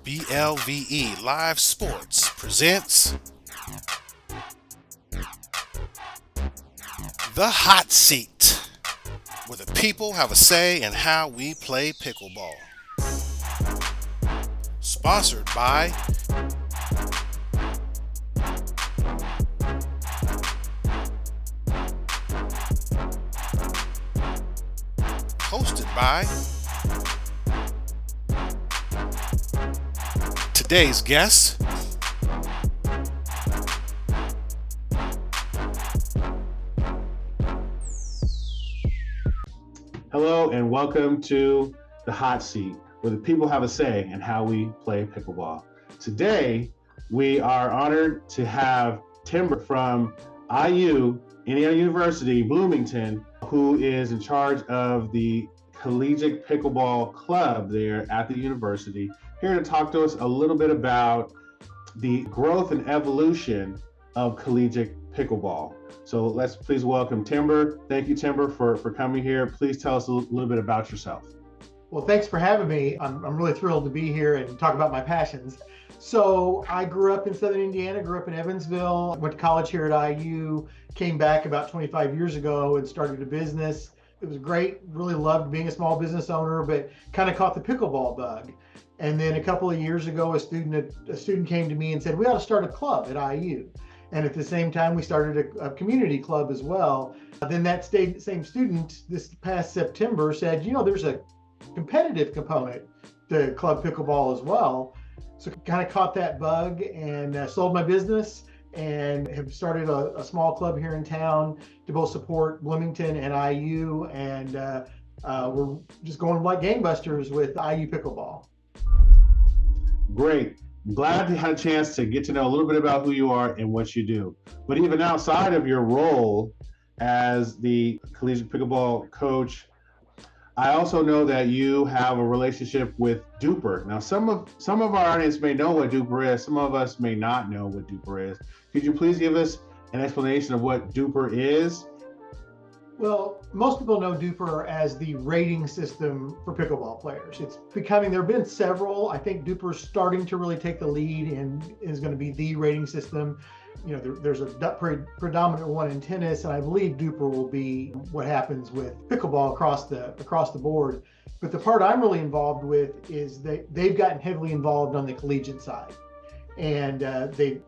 BLVE Live Sports presents The Hot Seat, where the people have a say in how we play pickleball. Sponsored by hosted by today's guest, Hello and welcome to The Hot Seat, where the people have a say in how we play pickleball. Today, we are honored to have Timber from IU, Indiana University, Bloomington, who is in charge of the Collegiate Pickleball Club there at the university, here to talk to us a little bit about the growth and evolution of collegiate pickleball. So let's please welcome Timber. Thank you, Timber, for coming here. Please tell us a little bit about yourself. Well, thanks for having me. I'm really thrilled to be here and talk about my passions. So I grew up in Southern Indiana, grew up in Evansville, went to college here at IU, came back about 25 years ago and started a business. It was great, really loved being a small business owner, but kind of caught the pickleball bug. And then a couple of years ago, a student came to me and said, we ought to start a club at IU. And at the same time, we started a community club as well. Then that same student this past September said, there's a competitive component to club pickleball as well. So kind of caught that bug and sold my business and have started a small club here in town to both support Bloomington and IU. And we're just going like gangbusters with IU pickleball. Great. I'm glad you had a chance to get to know a little bit about who you are and what you do. But even outside of your role as the collegiate pickleball coach, I also know that you have a relationship with Duper. Now, some of our audience may know what Duper is. Some of us may not know what Duper is. Could you please give us an explanation of what Duper is? Well, most people know Duper as the rating system for pickleball players. There have been several. I think Duper's starting to really take the lead and is going to be the rating system. There's a predominant one in tennis, and I believe Duper will be what happens with pickleball across the board. But the part I'm really involved with is they've gotten heavily involved on the collegiate side. And they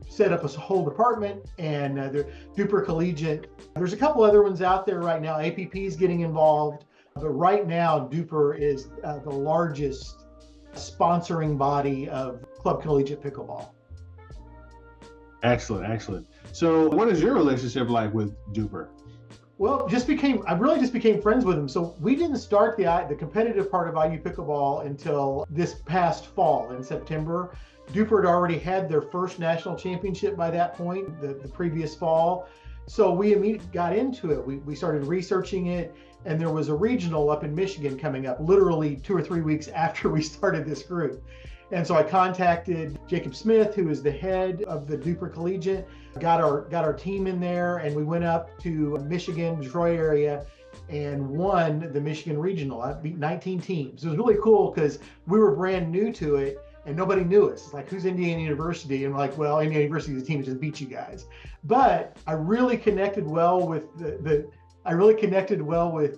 set up a whole department, and the Duper Collegiate. There's a couple other ones out there right now. APP is getting involved, but right now Duper is the largest sponsoring body of Club Collegiate Pickleball. Excellent. So what is your relationship like with Duper? Well, I really just became friends with him. So we didn't start the competitive part of IU Pickleball until this past fall in September. Duper had already had their first national championship by that point, the previous fall. So we immediately got into it. We started researching it, and there was a regional up in Michigan coming up literally 2 or 3 weeks after we started this group. And so I contacted Jacob Smith, who is the head of the Duper Collegiate, got our team in there, and we went up to Michigan, Detroit area, and won the Michigan Regional. I beat 19 teams. It was really cool because we were brand new to it and nobody knew us. It's like, who's Indiana University? And we're like, well, Indiana University is the team that just beat you guys. But I really connected well with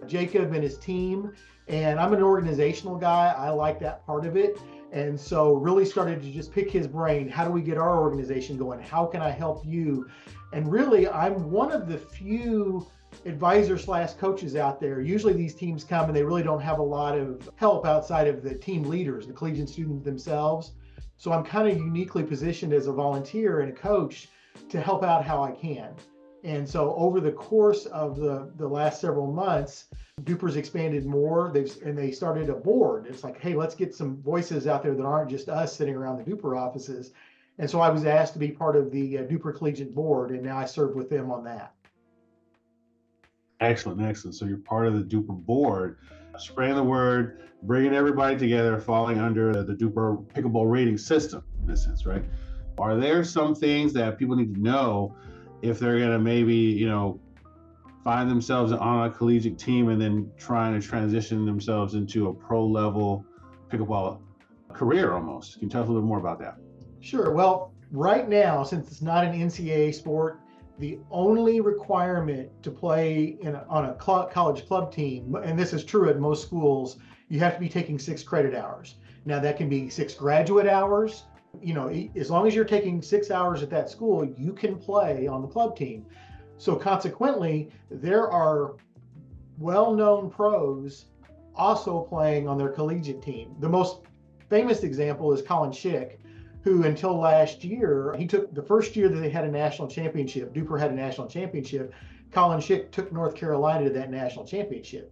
Jacob and his team. And I'm an organizational guy. I like that part of it. And so really started to just pick his brain. How do we get our organization going? How can I help you? And really, I'm one of the few advisors/coaches out there. Usually these teams come and they really don't have a lot of help outside of the team leaders, the collegiate students themselves. So I'm kind of uniquely positioned as a volunteer and a coach to help out how I can. And so over the course of the last several months, Duper's expanded more. They started a board. It's like, hey, let's get some voices out there that aren't just us sitting around the Duper offices. And so I was asked to be part of the Duper Collegiate board, and now I serve with them on that. Excellent. So you're part of the Duper board, spreading the word, bringing everybody together, falling under the Duper pickleball rating system, in a sense, right? Are there some things that people need to know if they're going to maybe, find themselves on a collegiate team and then trying to transition themselves into a pro level pickleball career almost. Can you tell us a little bit more about that? Sure. Well, right now, since it's not an NCAA sport, the only requirement to play on a college club team, and this is true at most schools, you have to be taking 6 credit hours. Now that can be 6 graduate hours. As long as you're taking 6 hours at that school, you can play on the club team. So consequently, there are well-known pros also playing on their collegiate team. The most famous example is Colin Schick, who until last year, he took the first year that they had a national championship. Duper had a national championship. Colin Schick took North Carolina to that national championship.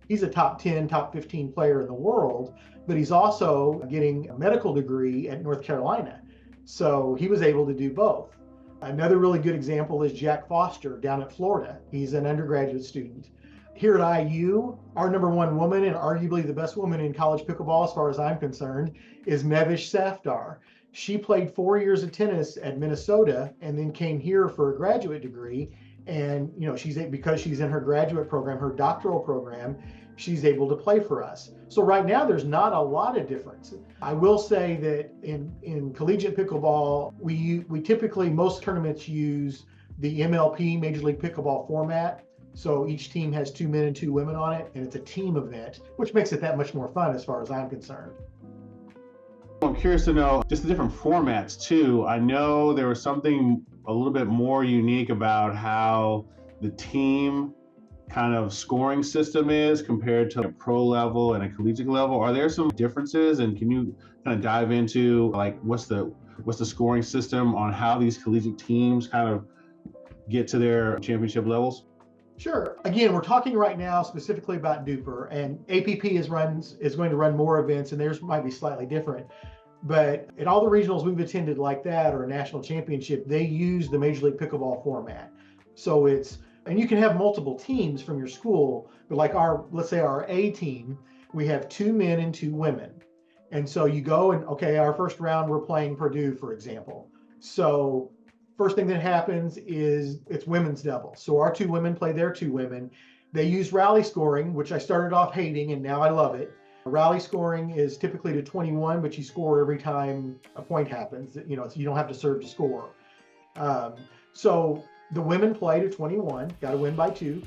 He's a top 10, top 15 player in the world, but he's also getting a medical degree at North Carolina. So he was able to do both. Another really good example is Jack Foster down at Florida. He's an undergraduate student. Here at IU, our number 1 woman, and arguably the best woman in college pickleball as far as I'm concerned, is Mevish Safdar. She played 4 years of tennis at Minnesota and then came here for a graduate degree. And because she's in her graduate program, her doctoral program, she's able to play for us. So right now there's not a lot of difference. I will say that in collegiate pickleball, we typically, most tournaments use the MLP, Major League Pickleball format. So each team has 2 men and 2 women on it, and it's a team event, which makes it that much more fun as far as I'm concerned. I'm curious to know just the different formats too. I know there was something a little bit more unique about how the team kind of scoring system is compared to a pro level and a collegiate level. Are there some differences, and can you kind of dive into like what's the scoring system on how these collegiate teams kind of get to their championship levels? Sure. Again, we're talking right now specifically about Duper, and APP is going to run more events, and theirs might be slightly different. But at all the regionals we've attended like that, or a national championship, they use the Major League Pickleball format. So and you can have multiple teams from your school, but like let's say our A team, we have 2 men and 2 women. And so you go and, okay, our first round, we're playing Purdue, for example. So first thing that happens is it's women's doubles. So our 2 women play their 2 women. They use rally scoring, which I started off hating, and now I love it. Rally scoring is typically to 21, but you score every time a point happens. So you don't have to serve to score. So the women play to 21, got to win by 2,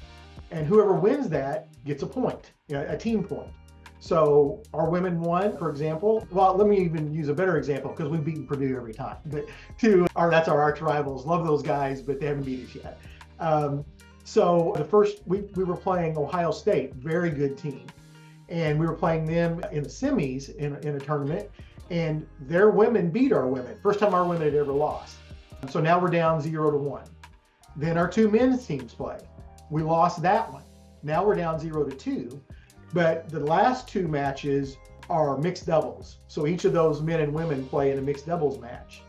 and whoever wins that gets a point, a team point. So our women won, for example. Well, let me even use a better example because we've beaten Purdue every time. But that's our arch rivals. Love those guys, but they haven't beat us yet. So the first we were playing Ohio State, very good team, and we were playing them in the semis in a tournament, and their women beat our women. First time our women had ever lost. So now we're down 0-1. Then our 2 men's teams play. We lost that one. Now we're down 0-2. But the last 2 matches are mixed doubles. So each of those men and women play in a mixed doubles match.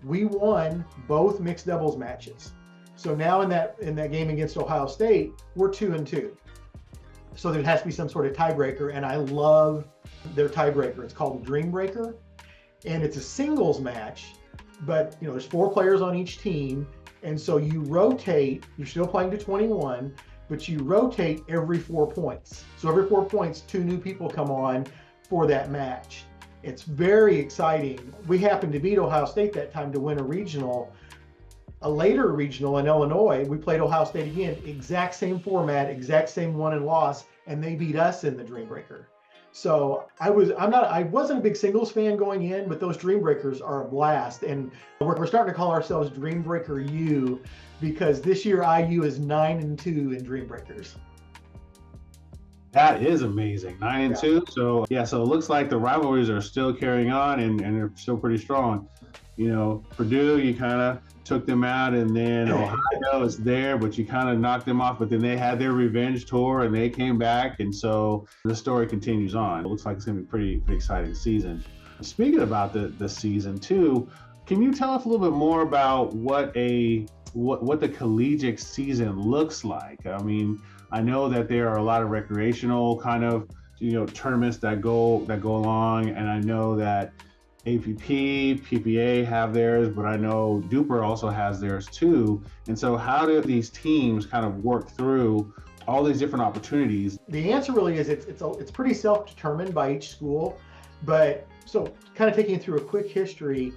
We won both mixed doubles matches. So now in that game against Ohio State, we're 2-2. So there has to be some sort of tiebreaker, and I love their tiebreaker. It's called a Dream Breaker, and it's a singles match, but there's 4 players on each team, and so you rotate. You're still playing to 21, but you rotate every 4 points. So every 4 points, 2 new people come on for that match. It's very exciting. We happened to beat Ohio State that time to win a regional. A later regional in Illinois, we played Ohio State again, exact same format, exact same won and loss, and they beat us in the Dream Breaker. So I wasn't a big singles fan going in, but those Dream Breakers are a blast, and we're starting to call ourselves Dream Breaker U because this year IU is 9-2 in Dream Breakers. That is amazing, 9-2. So it looks like the rivalries are still carrying on, and they're still pretty strong. Purdue, you kind of took them out, and then Ohio is there, but you kind of knocked them off. But then they had their revenge tour, and they came back, and so the story continues on. It looks like it's going to be a pretty exciting season. Speaking about the season too, can you tell us a little bit more about what the collegiate season looks like? I mean, I know that there are a lot of recreational kind of tournaments that go along, and I know that APP, PPA have theirs, but I know Duper also has theirs too. And so how do these teams kind of work through all these different opportunities? The answer really is it's pretty self-determined by each school, but So kind of taking you through a quick history,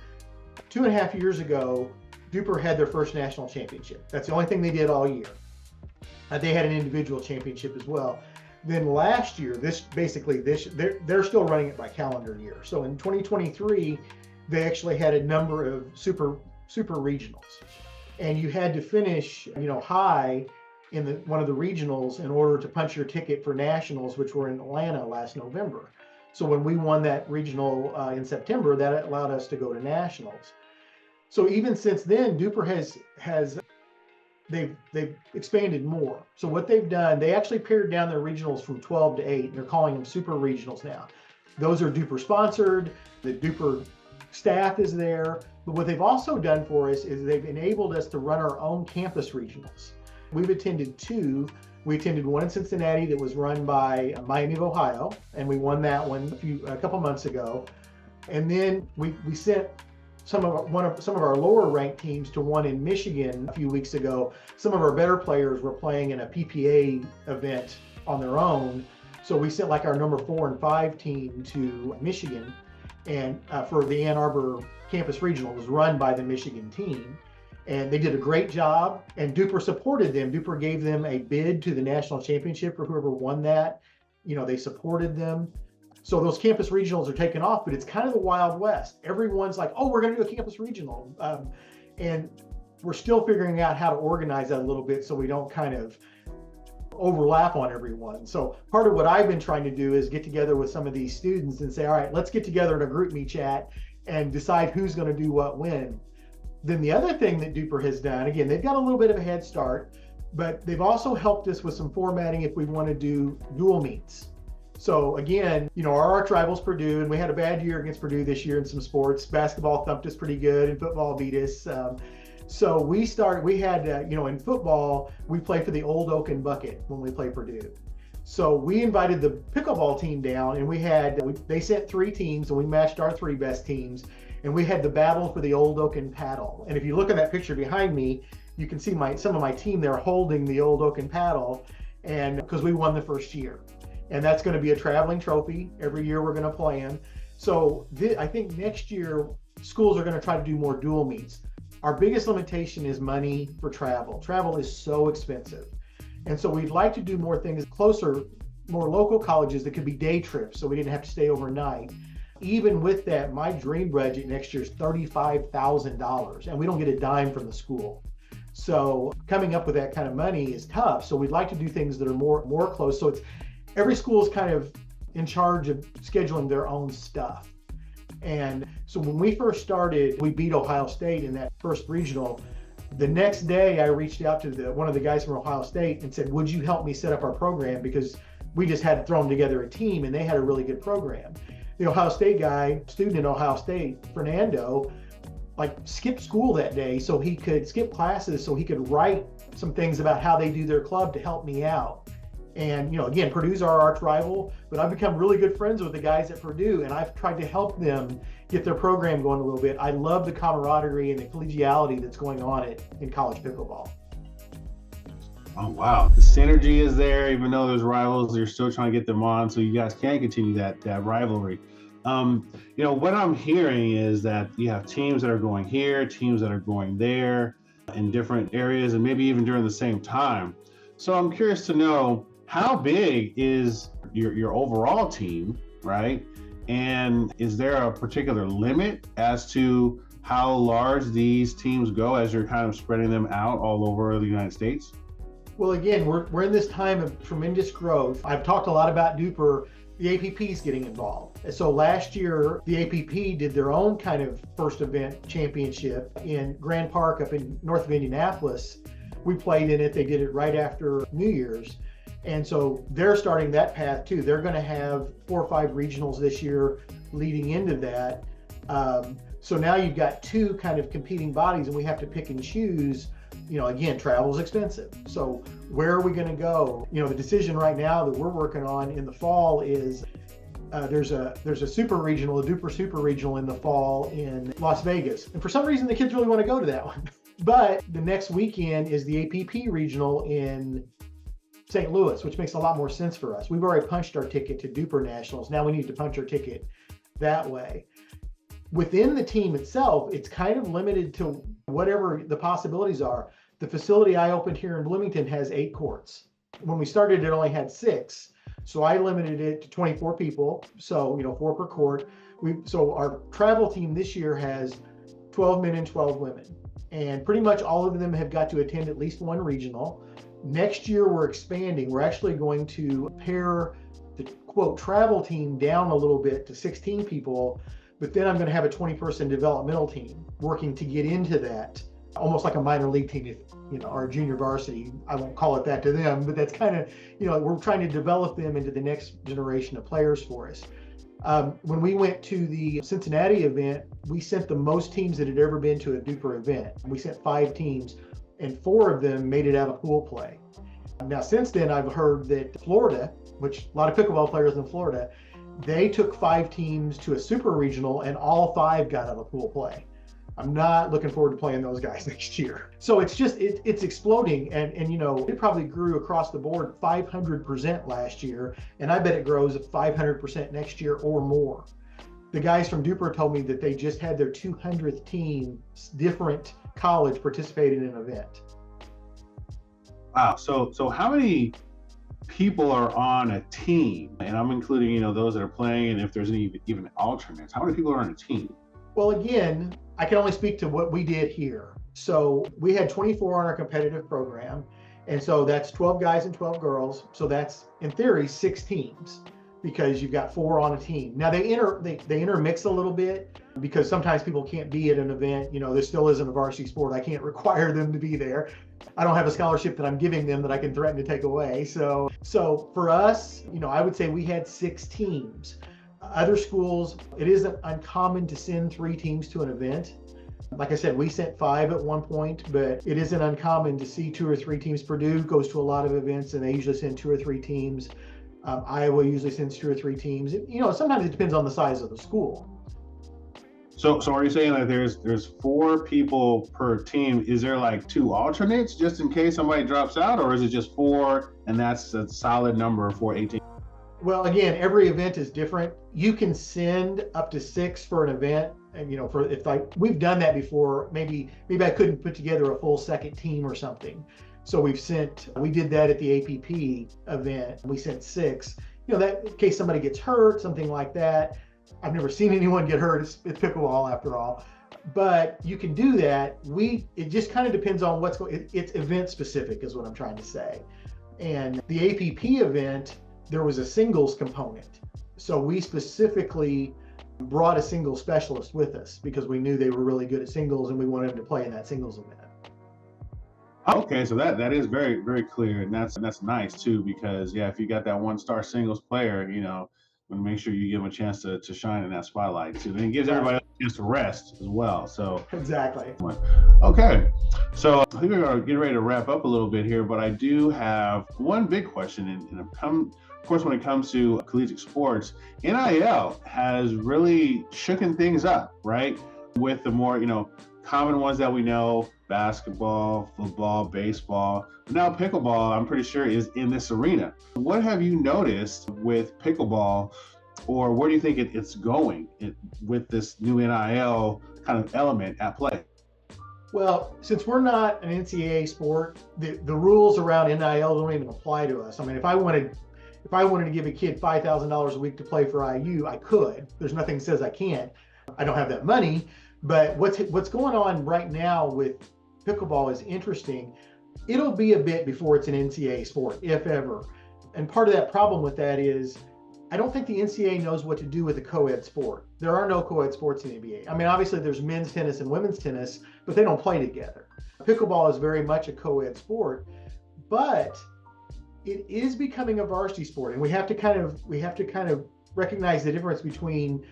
2.5 years ago, Duper had their first national championship. That's the only thing they did all year. They had an individual championship as well. Then last year, they're still running it by calendar year. So in 2023, they actually had a number of super regionals, and you had to finish, high in one of the regionals in order to punch your ticket for nationals, which were in Atlanta last November. So when we won that regional in September, that allowed us to go to nationals. So even since then, Duper has they've expanded more. So what they've done, they actually pared down their regionals from 12 to 8, and they're calling them super regionals now. Those are Duper sponsored. The Duper staff is there. But what they've also done for us is they've enabled us to run our own campus regionals. We've attended 2. We attended one in Cincinnati that was run by Miami of Ohio, and we won that one a couple months ago. And then we sent some of our lower ranked teams to one in Michigan a few weeks ago. Some of our better players were playing in a PPA event on their own. So we sent like our number 4 and 5 team to Michigan, and for the Ann Arbor campus regional. It was run by the Michigan team, and they did a great job, and Duper supported them. Duper gave them a bid to the national championship for whoever won that. They supported them. So those campus regionals are taking off, but it's kind of the Wild West. Everyone's like, oh, we're going to do a campus regional. And we're still figuring out how to organize that a little bit so we don't kind of overlap on everyone. So part of what I've been trying to do is get together with some of these students and say, all right, let's get together in a group me chat and decide who's going to do what when. Then the other thing that Duper has done, again, they've got a little bit of a head start, but they've also helped us with some formatting if we want to do dual meets. So again, our arch rival's Purdue, and we had a bad year against Purdue this year in some sports. Basketball thumped us pretty good, and football beat us. So we had, in football, we play for the Old Oaken Bucket when we play Purdue. So we invited the pickleball team down, and they sent 3 teams, and we matched our 3 best teams, and we had the battle for the Old Oaken paddle. And if you look at that picture behind me, you can see some of my team there holding the Old Oaken paddle, and because we won the first year. And that's going to be a traveling trophy every year we're going to play in. So I think next year schools are going to try to do more dual meets. Our biggest limitation is money for travel. Travel is so expensive. And so we'd like to do more things closer, more local colleges that could be day trips so we didn't have to stay overnight. Even with that, my dream budget next year is $35,000, and we don't get a dime from the school. So coming up with that kind of money is tough. So we'd like to do things that are more close. So every school is kind of in charge of scheduling their own stuff. And so when we first started, we beat Ohio State in that first regional. The next day, I reached out to one of the guys from Ohio State and said, would you help me set up our program? Because we just had thrown together a team, and they had a really good program. The Ohio State guy, student in Ohio State, Fernando, skipped school that day so he could skip classes so he could write some things about how they do their club to help me out. And, again, Purdue's our arch rival, but I've become really good friends with the guys at Purdue, and I've tried to help them get their program going a little bit. I love the camaraderie and the collegiality that's going on in college pickleball. Oh, wow. The synergy is there, even though there's rivals, you're still trying to get them on so you guys can continue that rivalry. What I'm hearing is that you have teams that are going here, teams that are going there in different areas, and maybe even during the same time. So I'm curious to know, how big is your overall team, right? And is there a particular limit as to how large these teams go as you're kind of spreading them out all over the United States? Well, again, we're in this time of tremendous growth. I've talked a lot about Duper. The APP is getting involved. So last year, the APP did their own kind of first event championship in Grand Park up in north of Indianapolis. We played in it. They did it right after New Year's. And so they're starting that path too. They're going to have 4 or 5 regionals this year leading into that. So now you've got 2 kind of competing bodies, and we have to pick and choose. Again, travel is expensive. So where are we going to go? The decision right now that we're working on in the fall is there's a super regional, a Duper super regional in the fall in Las Vegas. And for some reason, the kids really want to go to that one. But the next weekend is the APP regional in St. Louis, which makes a lot more sense for us. We've already punched our ticket to Duper Nationals. Now we need to punch our ticket that way. Within the team itself, it's kind of limited to whatever the possibilities are. The facility I opened here in Bloomington has 8 courts. When we started, it only had 6. So I limited it to 24 people. So, 4 per court. So our travel team this year has 12 men and 12 women. And pretty much all of them have got to attend at least one regional. Next year, we're expanding. We're actually going to pare the quote travel team down a little bit to 16 people. But then I'm going to have a 20-person developmental team working to get into that, almost like a minor league team, our junior varsity. I won't call it that to them, but that's kind of, we're trying to develop them into the next generation of players for us. When we went to the Cincinnati event, we sent the most teams that had ever been to a Duper event. We sent 5 teams, and 4 of them made it out of pool play. Now, since then, I've heard that Florida, which a lot of pickleball players in Florida, they took 5 teams to a super regional, and all 5 got out of pool play. I'm not looking forward to playing those guys next year. So it's just, it's exploding. And it probably grew across the board 500% last year. And I bet it grows 500% next year or more. The guys from Duper told me that they just had their 200th team, different college, participating in an event. Wow. So how many people are on a team? And I'm including, those that are playing, and if there's any even alternates. How many people are on a team? Well, again, I can only speak to what we did here. So we had 24 on our competitive program. And so that's 12 guys and 12 girls. So that's, in theory, 6 teams, because you've got 4 on a team. Now they intermix a little bit, because sometimes people can't be at an event. This still isn't a varsity sport. I can't require them to be there. I don't have a scholarship that I'm giving them that I can threaten to take away. So for us, I would say we had 6 teams. Other schools, it isn't uncommon to send 3 teams to an event. Like I said, we sent 5 at one point, but it isn't uncommon to see 2 or 3 teams. Purdue goes to a lot of events, and they usually send 2 or 3 teams. Iowa usually sends 2 or 3 teams. Sometimes it depends on the size of the school. So are you saying that there's 4 people per team? Is there like 2 alternates just in case somebody drops out, or is it just 4 and that's a solid number for 18? Well, again, every event is different. You can send up to 6 for an event, and we've done that before. Maybe I couldn't put together a full second team or something. So we did that at the APP event. We sent 6. That in case somebody gets hurt, something like that. I've never seen anyone get hurt. It's pickleball after all. But you can do that. It just kind of depends on what's going. It's event specific, is what I'm trying to say. And the APP event, there was a singles component. So we specifically brought a singles specialist with us because we knew they were really good at singles, and we wanted them to play in that singles event. Okay, so that is very, very clear, and that's nice too, because if you got that 1-star singles player, want to make sure you give them a chance to shine in that spotlight too. And it gives everybody else a chance to rest as well. So exactly. Okay, so I think we're going to get ready to wrap up a little bit here, but I do have one big question, and of course, when it comes to collegiate sports, NIL has really shooken things up, right? With the more, common ones that we know, basketball, football, baseball. But now pickleball, I'm pretty sure, is in this arena. What have you noticed with pickleball, or where do you think it's going with this new NIL kind of element at play? Well, since we're not an NCAA sport, the rules around NIL don't even apply to us. I mean, if I wanted to give a kid $5,000 a week to play for IU, I could. There's nothing that says I can't. I don't have that money. But what's going on right now with pickleball is interesting. It'll be a bit before it's an NCAA sport, if ever. And part of that problem with that is I don't think the NCAA knows what to do with a co-ed sport. There are no co-ed sports in the NBA. I mean, obviously there's men's tennis and women's tennis, but they don't play together. Pickleball is very much a co-ed sport, but it is becoming a varsity sport, and we have to kind of recognize the difference between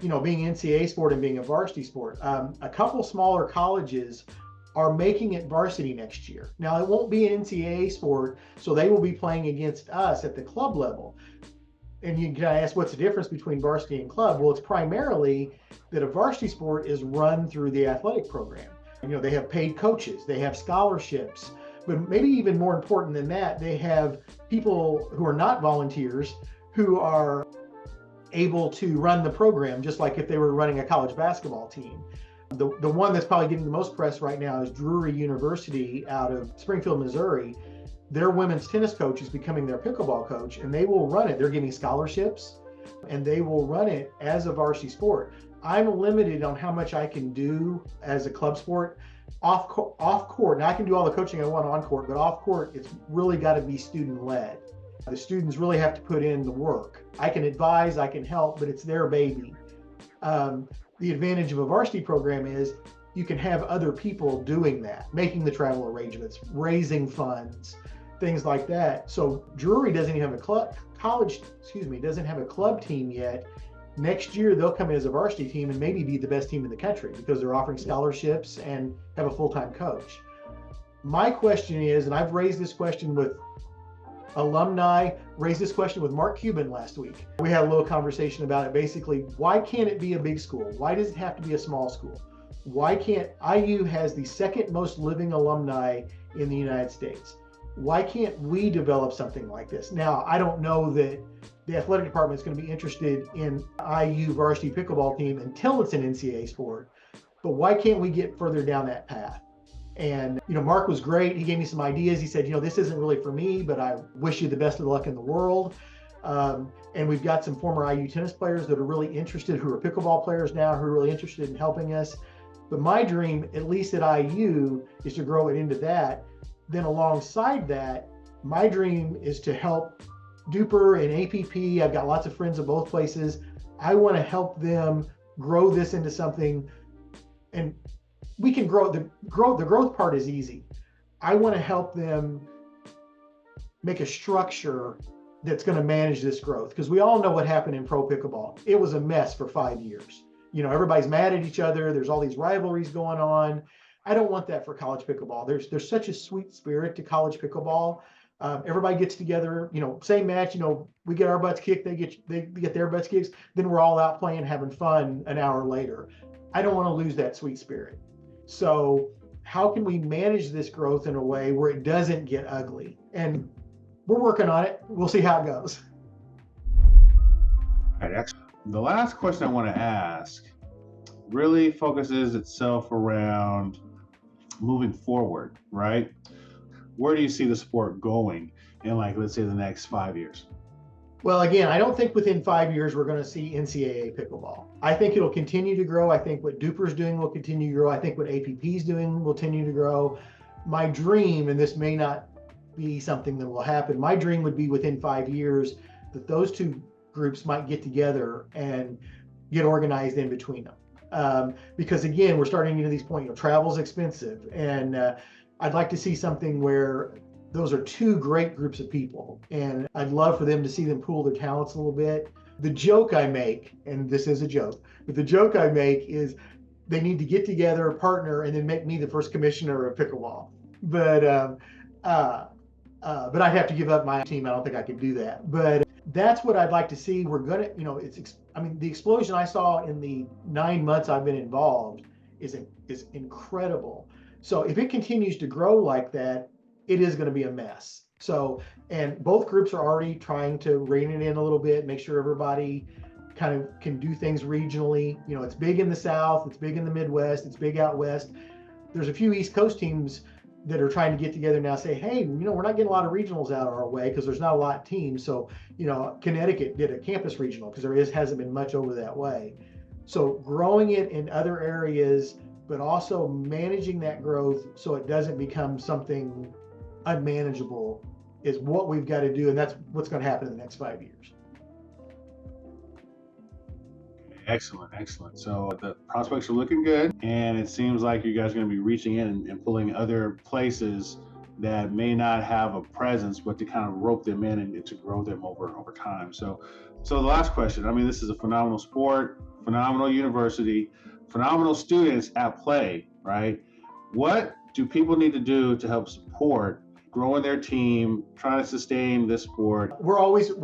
being an NCAA sport and being a varsity sport. A couple smaller colleges are making it varsity next year. Now, it won't be an NCAA sport, so they will be playing against us at the club level. And you can ask, what's the difference between varsity and club? Well, it's primarily that a varsity sport is run through the athletic program. They have paid coaches, they have scholarships, but maybe even more important than that, they have people who are not volunteers who are able to run the program just like if they were running a college basketball team. The one that's probably getting the most press right now is Drury University out of Springfield, Missouri. Their women's tennis coach is becoming their pickleball coach, and they will run it. They're giving scholarships, and they will run it as a varsity sport. I'm limited on how much I can do as a club sport off court. Now I can do all the coaching I want on court, but off court, it's really got to be student led. The students really have to put in the work. I can advise, I can help, but it's their baby. The advantage of a varsity program is you can have other people doing that, making the travel arrangements, raising funds, things like that. So Drury doesn't even have a doesn't have a club team yet. Next year, they'll come in as a varsity team and maybe be the best team in the country because they're offering scholarships and have a full-time coach. My question is, and I've raised this question with alumni, raised this question with Mark Cuban last week. We had a little conversation about it. Basically, why can't it be a big school? Why does it have to be a small school? Why can't IU has the second most living alumni in the United States? Why can't we develop something like this? Now, I don't know that the athletic department is going to be interested in IU varsity pickleball team until it's an NCAA sport, but why can't we get further down that path? And, Mark was great. He gave me some ideas. He said, this isn't really for me, but I wish you the best of luck in the world. And we've got some former IU tennis players that are really interested, who are pickleball players now, who are really interested in helping us. But my dream, at least at IU, is to grow it into that. Then alongside that, my dream is to help Duper and APP. I've got lots of friends at both places. I want to help them grow this into something, and we can grow. The growth part is easy. I want to help them make a structure that's going to manage this growth, because we all know what happened in pro pickleball. It was a mess for 5 years. Everybody's mad at each other. There's all these rivalries going on. I don't want that for college pickleball. There's such a sweet spirit to college pickleball. Everybody gets together, same match, we get our butts kicked, they get their butts kicked, then we're all out playing, having fun an hour later. I don't want to lose that sweet spirit. So how can we manage this growth in a way where it doesn't get ugly? And we're working on it. We'll see how it goes. All right, excellent. The last question I want to ask really focuses itself around moving forward, right? Where do you see the sport going in, let's say, the next 5 years? Well, again, I don't think within 5 years we're going to see NCAA pickleball. I think it'll continue to grow. I think what Duper's doing will continue to grow. I think what APP's doing will continue to grow. My dream, and this may not be something that will happen, my dream would be within 5 years that those two groups might get together and get organized in between them. Because again, we're starting into these points, travel's expensive, and I'd like to see something where those are two great groups of people, and I'd love for them to see them pool their talents a little bit. The joke I make, and this is a joke, but the joke I make is they need to get together, partner, and then make me the first commissioner of pickleball. But I'd have to give up my team. I don't think I could do that. But that's what I'd like to see. We're gonna, the explosion I saw in the 9 months I've been involved is incredible. So if it continues to grow like that, it is going to be a mess. So, and both groups are already trying to rein it in a little bit, make sure everybody kind of can do things regionally. It's big in the South, it's big in the Midwest, it's big out West. There's a few East Coast teams that are trying to get together now, say, hey, we're not getting a lot of regionals out our way because there's not a lot of teams. So, Connecticut did a campus regional because hasn't been much over that way. So growing it in other areas, but also managing that growth so it doesn't become something unmanageable is what we've got to do. And that's what's going to happen in the next 5 years. Excellent. So the prospects are looking good, and it seems like you guys are going to be reaching in and pulling other places that may not have a presence, but to kind of rope them in and to grow them over time. So the last question, this is a phenomenal sport, phenomenal university, phenomenal students at play, right? What do people need to do to help support growing their team, trying to sustain this sport? We're always in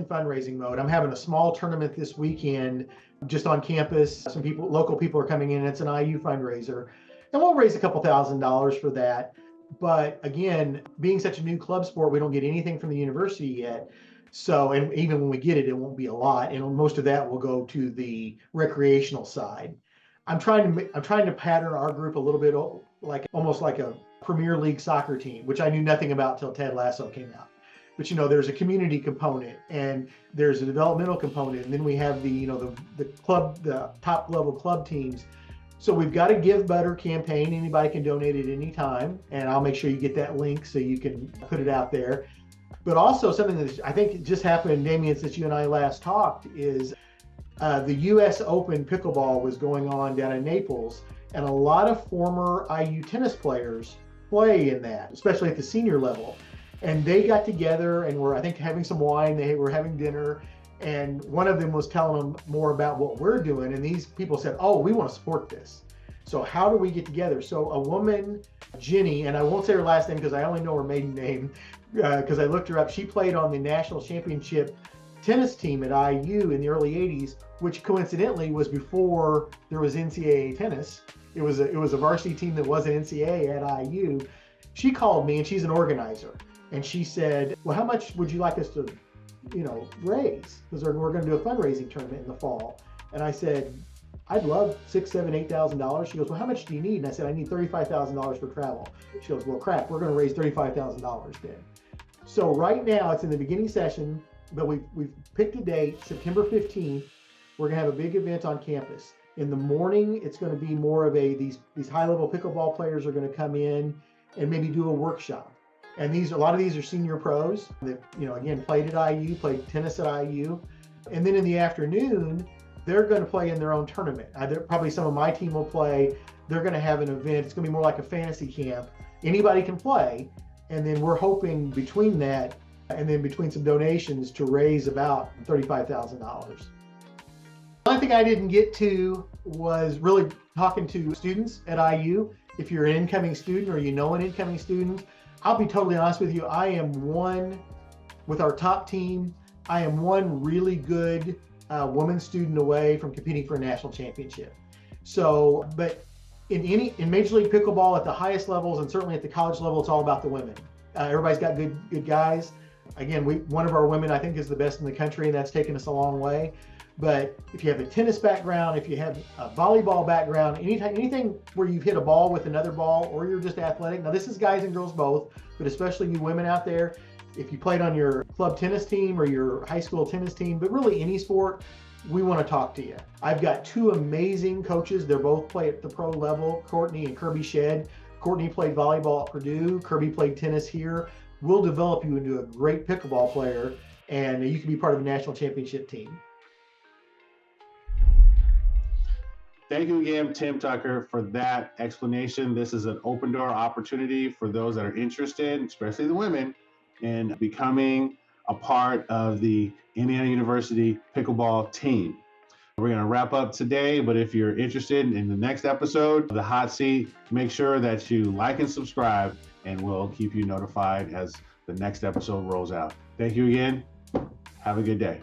fundraising mode. I'm having a small tournament this weekend just on campus. Some local people are coming in. It's an IU fundraiser, and we'll raise a couple $1,000s for that. But again, being such a new club sport, we don't get anything from the university yet. So, and even when we get it, it won't be a lot, and most of that will go to the recreational side. I'm trying to pattern our group a little bit like almost like a Premier League soccer team, which I knew nothing about till Ted Lasso came out. But there's a community component and there's a developmental component, and then we have the club, the top level club teams. So we've got a Give Better campaign. Anybody can donate at any time, and I'll make sure you get that link so you can put it out there. But also something that I think just happened, Damien, since you and I last talked, is the U.S. Open pickleball was going on down in Naples, and a lot of former IU tennis players play in that, especially at the senior level. And they got together and were, I think, having some wine. They were having dinner, and one of them was telling them more about what we're doing. And these people said, "Oh, we want to support this. So how do we get together?" So a woman, Jenny, and I won't say her last name because I only know her maiden name because I looked her up. She played on the national championship tennis team at IU in the early 80s, which coincidentally was before there was NCAA tennis. It was a varsity team that wasn't NCAA at IU. She called me, and she's an organizer. And she said, "Well, how much would you like us to, raise? Because we're going to do a fundraising tournament in the fall." And I said, "I'd love $6,000, $7,000, $8,000. She goes, "Well, how much do you need?" And I said, "I need $35,000 for travel." She goes, "Well, crap, we're going to raise $35,000 then." So right now it's in the beginning session, but we've picked a date, September 15th. We're going to have a big event on campus. In the morning, it's going to be more of these high-level pickleball players are going to come in and maybe do a workshop. And a lot of these are senior pros that, again, played at IU, played tennis at IU. And then in the afternoon, they're going to play in their own tournament. Probably some of my team will play. They're going to have an event. It's going to be more like a fantasy camp. Anybody can play. And then we're hoping between that and then between some donations to raise about $35,000. One thing I didn't get to was really talking to students at IU. If you're an incoming student or an incoming student, I'll be totally honest with you. I am with our top team, I am one really good woman student away from competing for a national championship. So, but in Major League Pickleball at the highest levels and certainly at the college level, it's all about the women. Everybody's got good guys. Again, one of our women I think is the best in the country, and that's taken us a long way. But if you have a tennis background, if you have a volleyball background, anything where you've hit a ball with another ball, or you're just athletic. Now this is guys and girls both, but especially you women out there, if you played on your club tennis team or your high school tennis team, but really any sport, we want to talk to you. I've got two amazing coaches. They're both play at the pro level, Courtney and Kirby Shedd. Courtney played volleyball at Purdue. Kirby played tennis here. We'll develop you into a great pickleball player, and you can be part of a national championship team. Thank you again, Tim Tucker, for that explanation. This is an open door opportunity for those that are interested, especially the women, in becoming a part of the Indiana University pickleball team. We're going to wrap up today, but if you're interested in the next episode of The Hot Seat, make sure that you like and subscribe, and we'll keep you notified as the next episode rolls out. Thank you again. Have a good day.